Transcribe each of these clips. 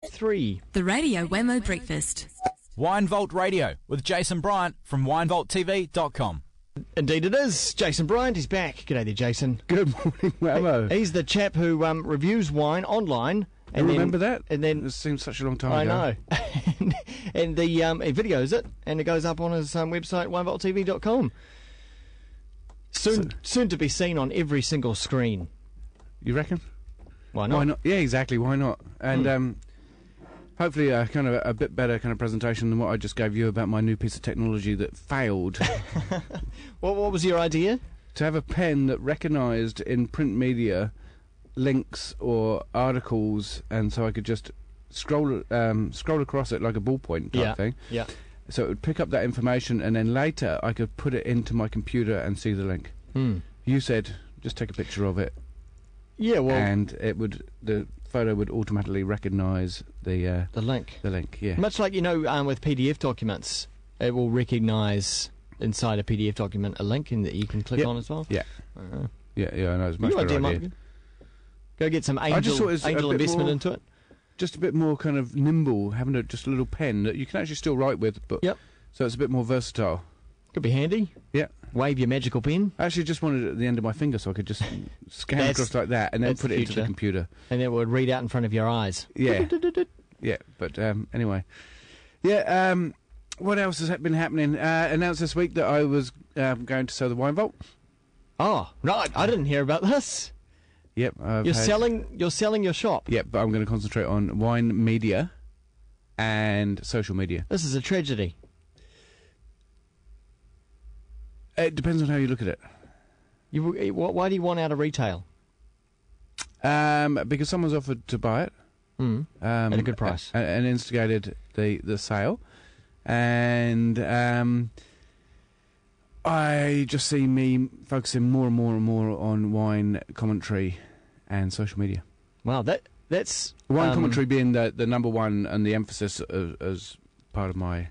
3. The Radio Wammo Breakfast. Wine Vault Radio with Jason Bryant from winevaulttv.com. Indeed it is. Jason Bryant, he's back. G'day there, Jason. Good morning, Wammo. He's the chap who reviews wine online. And remember that? And then it seems such a long time I ago. know. And he videos it, and it goes up on his website, winevaulttv.com. Soon to be seen on every single screen. You reckon? Why not? Why not? Yeah, exactly. Why not? And hopefully kind of a bit better kind of presentation than what I just gave you about my new piece of technology that failed. What was your idea? To have a pen that recognised in print media links or articles, and so I could just scroll across it like a ballpoint type thing. Yeah. So it would pick up that information, and then later I could put it into my computer and see the link. You said just take a picture of it. Yeah, well, and the photo would automatically recognise the link. The link, yeah. Much like with PDF documents, it will recognise inside a PDF document a link that you can click on as well. Yeah. Yeah, I know. It's much better idea. Go get some angel investment into it. Just a bit more kind of nimble, having just a little pen that you can actually still write with, but so it's a bit more versatile. Could be handy. Yeah. Wave your magical pen. I actually just wanted it at the end of my finger so I could just scan across like that and then put it into the computer. And it would read out in front of your eyes. Yeah. Yeah, but anyway. Yeah, what else has been happening? Announced this week that I was going to sell the Wine Vault. Oh, right. I didn't hear about this. Yep. You're selling your shop. Yep, but I'm going to concentrate on wine media and social media. This is a tragedy. It depends on how you look at it. Why do you want out of retail? Because someone's offered to buy it. At a good price. And instigated the sale. And I just see me focusing more and more on wine commentary and social media. Wow, that's... Wine commentary being the number one and the emphasis as part of my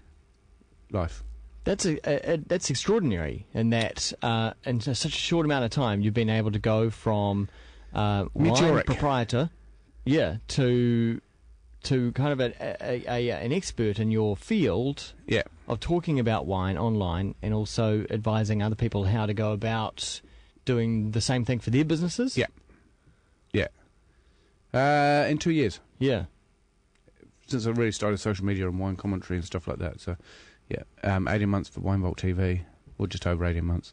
life. That's extraordinary in that in such a short amount of time you've been able to go from wine proprietor, to kind of an expert in your field of talking about wine online and also advising other people how to go about doing the same thing for their businesses. Yeah. In 2 years. Yeah. Since I really started social media and wine commentary and stuff like that, so... Yeah, 18 months for Wine Vault TV, or just over 18 months,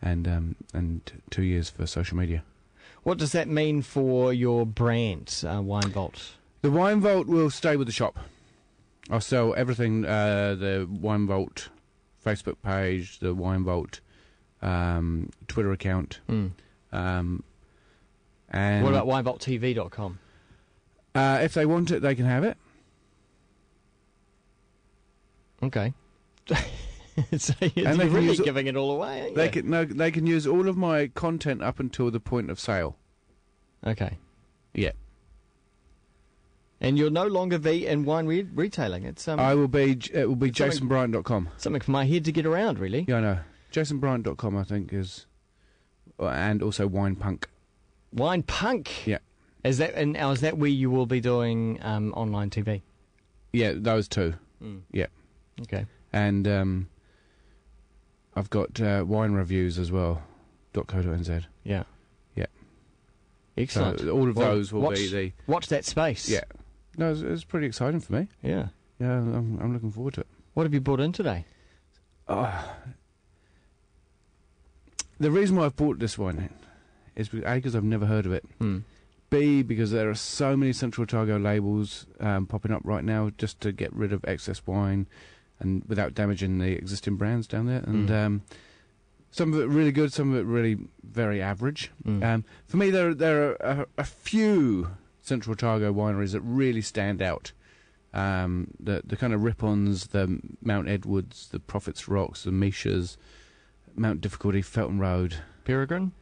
and 2 years for social media. What does that mean for your brand, Wine Vault? The Wine Vault will stay with the shop. I'll sell everything, the Wine Vault Facebook page, the Wine Vault Twitter account. And what about winevaulttv.com? If they want it, they can have it. Okay. So you're really giving it all away, aren't you? They can use all of my content up until the point of sale. Okay. Yeah. And you'll no longer be in wine retailing. It will be jasonbryant.com. Something for my head to get around, really. Yeah, I know. jasonbryant.com, I think, is... And also Wine Punk. Wine Punk? Yeah. Is that where you will be doing online TV? Yeah, those two. Yeah. Okay. And I've got wine reviews as well, .co.nz. Yeah. Yeah. Excellent. So all of those will be the... Watch that space. Yeah. No, it's pretty exciting for me. Yeah. Yeah, I'm looking forward to it. What have you brought in today? The reason why I've bought this wine is because I've never heard of it. B, because there are so many Central Otago labels popping up right now just to get rid of excess wine and without damaging the existing brands down there. And some of it really good, some of it really very average. For me, there are a few Central Otago wineries that really stand out. The kind of Ripons, the Mount Edwards, the Prophets Rocks, the Mishas, Mount Difficulty, Felton Road. Peregrine,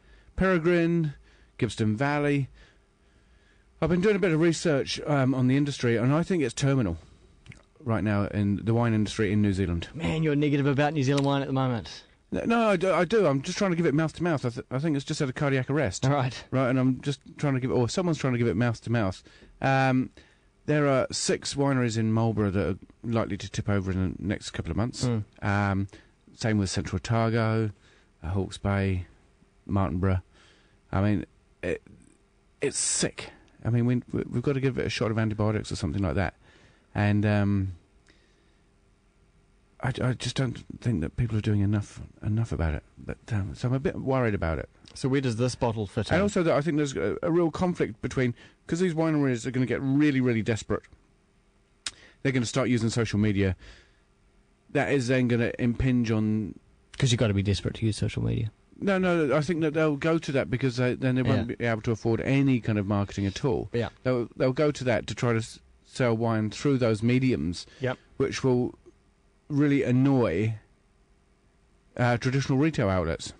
Gippsland Valley. I've been doing a bit of research on the industry, and I think it's terminal right now in the wine industry in New Zealand. Man, you're negative about New Zealand wine at the moment. No, I do. I'm just trying to give it mouth to mouth. I think it's just had a cardiac arrest. Right. Right, and I'm just trying to give it, or someone's trying to give it mouth to mouth. There are 6 wineries in Marlborough that are likely to tip over in the next couple of months. Same with Central Otago, Hawke's Bay, Martinborough. I mean, it's sick. I mean, we've got to give it a shot of antibiotics or something like that. And I just don't think that people are doing enough about it. But so I'm a bit worried about it. So where does this bottle fit in? And also, I think there's a real conflict between... Because these wineries are going to get really, really desperate. They're going to start using social media. That is then going to impinge on... Because you've got to be desperate to use social media. No, I think that they'll go to that because then they won't be able to afford any kind of marketing at all. Yeah. They'll go to that to try to sell wine through those mediums, which will really annoy traditional retail outlets.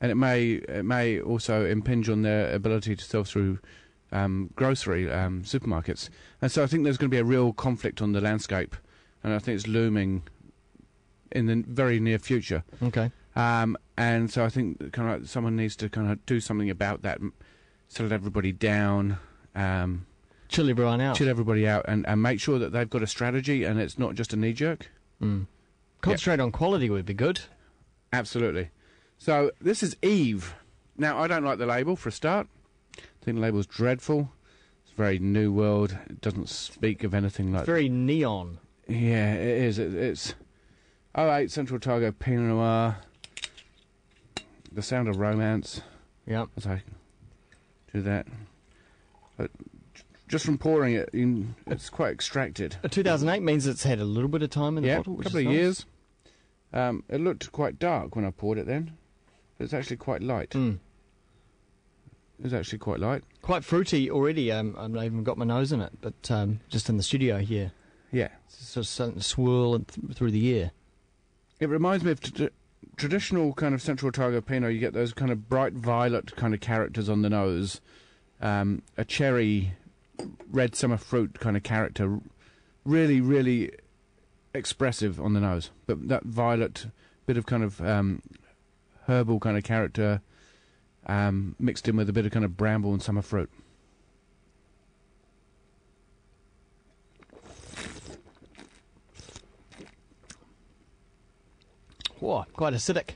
And it may also impinge on their ability to sell through grocery supermarkets. And so I think there's going to be a real conflict on the landscape, and I think it's looming in the very near future. Okay. And so I think kind of someone needs to kind of do something about that, settle everybody down, chill everyone out, everybody out, and make sure that they've got a strategy and it's not just a knee jerk. Concentrate on quality would be good. Absolutely. So this is Eve. Now I don't like the label for a start. I think the label's dreadful. It's very New World. It doesn't speak of anything like. It's very neon. Yeah, it is. It's 08 Central Otago Pinot Noir. The Sound of Romance. Yeah. As I do that. But just from pouring it, it's quite extracted. 2008 means it's had a little bit of time in the bottle. Yeah, a couple of years. It looked quite dark when I poured it then. It's actually quite light. It's actually quite light. Quite fruity already. I've even got my nose in it, but just in the studio here. Yeah. It's sort of starting to swirl through the air. It reminds me of traditional kind of Central Otago Pinot. You get those kind of bright violet kind of characters on the nose. A cherry, red summer fruit kind of character. Really, really expressive on the nose. But that violet bit of kind of herbal kind of character mixed in with a bit of kind of bramble and summer fruit. Whoa, quite acidic.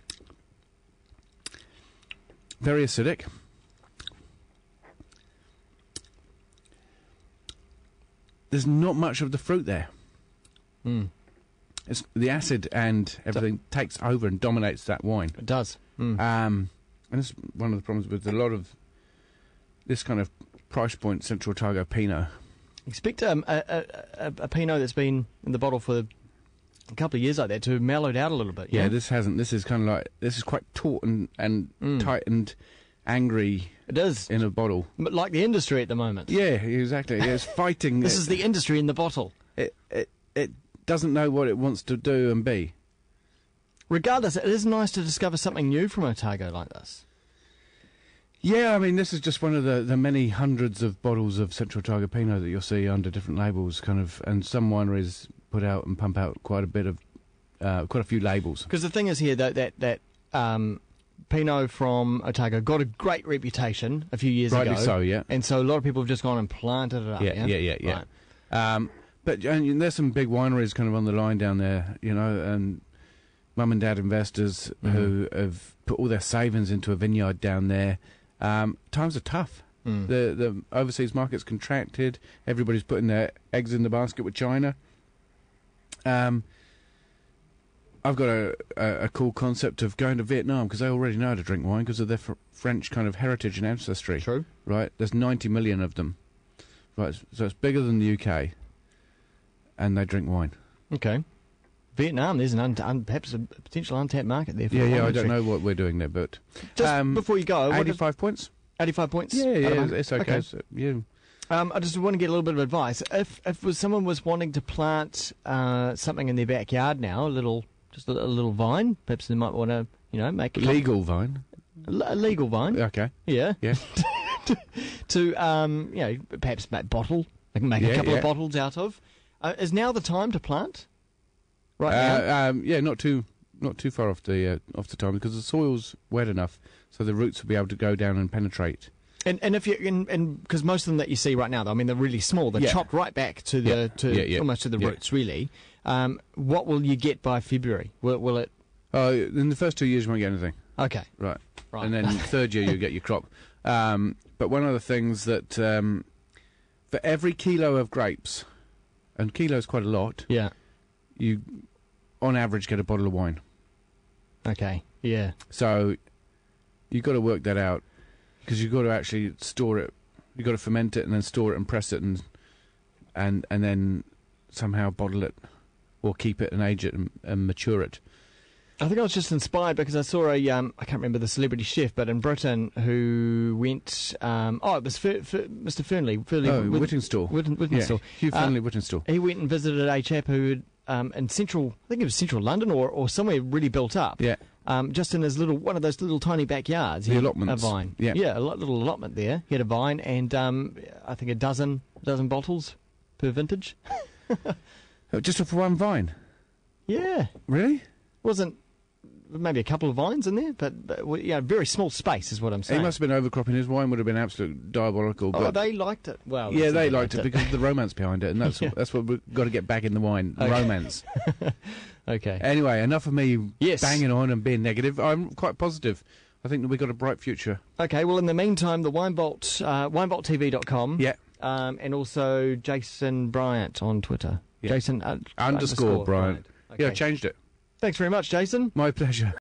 Very acidic. There's not much of the fruit there. It's the acid and everything takes over and dominates that wine. It does. And it's one of the problems with a lot of this kind of price point Central Otago Pinot. Expect a Pinot that's been in the bottle for a couple of years like that to have mellowed out a little bit. Yeah, this hasn't. This is kind of like, this is quite taut and tight and angry. It is. In a bottle. But like the industry at the moment. Yeah, exactly. It's fighting. This is the industry in the bottle. It doesn't know what it wants to do and be. Regardless, it is nice to discover something new from Otago like this. Yeah, I mean, this is just one of the many hundreds of bottles of Central Otago Pinot that you'll see under different labels, kind of, and some wineries put out and pump out quite a few labels. Because the thing is here that Pinot from Otago got a great reputation a few years ago. Rightly so, yeah. And so a lot of people have just gone and planted it up. Yeah. Right. But there's some big wineries kind of on the line down there, you know, and mum and dad investors who have put all their savings into a vineyard down there. Times are tough. The overseas market's contracted. Everybody's putting their eggs in the basket with China. I've got a cool concept of going to Vietnam because they already know how to drink wine because of their French kind of heritage and ancestry. True. Right? There's 90 million of them. Right? So it's bigger than the UK. And they drink wine. Okay. Vietnam, there's perhaps a potential untapped market there for the wine I industry. don't know what we're doing there, but... Just before you go... 85 points? 85 points? Yeah, it's okay. Okay. So, yeah. I just want to get a little bit of advice. If someone was wanting to plant something in their backyard now, a little vine, perhaps they might want to, make a... Legal vine? A legal vine. Okay. Yeah. Yeah. to, perhaps make bottle. They can make a couple of bottles out of. Is now the time to plant? Right now? Yeah, not too far off the time because the soil's wet enough, so the roots will be able to go down and penetrate. And if you because most of them that you see right now, though, I mean, they're really small. They're chopped right back to the almost to the roots, really. What will you get by February? Will it? In the first 2 years, you won't get anything. Okay. Right. And then third year, you get your crop. But one of the things that for every kilo of grapes, and kilo is quite a lot. Yeah. You, on average, get a bottle of wine. Okay. Yeah. So you've got to work that out because you've got to actually store it. You've got to ferment it and then store it and press it and then somehow bottle it or keep it and age it and mature it. I think I was just inspired because I saw I can't remember the celebrity chef, but in Britain who went, it was Mr. Fernley. Whittingstall. Whittingstall. Hugh Fernley Whittingstall. He went and visited a chap who in central, I think it was central London or somewhere really built up. Yeah. Just in his one of those little tiny backyards. The allotments. A vine. Yeah. Yeah, little allotment there. He had a vine and I think a dozen bottles per vintage. Just off one vine? Yeah. Really? Wasn't maybe a couple of vines in there, but very small space is what I'm saying. He must have been overcropping. His wine would have been absolutely diabolical. But they liked it. Well, yeah, they liked it because of the romance behind it, and that's what we've got to get back in the wine, romance. Okay. Anyway, enough of me banging on and being negative. I'm quite positive. I think that we've got a bright future. Okay, well, in the meantime, the Winebolt, winebolttv.com. Yeah. And also Jason Bryant on Twitter. Yeah. Jason _Bryant. Okay. Yeah, I changed it. Thanks very much, Jason. My pleasure.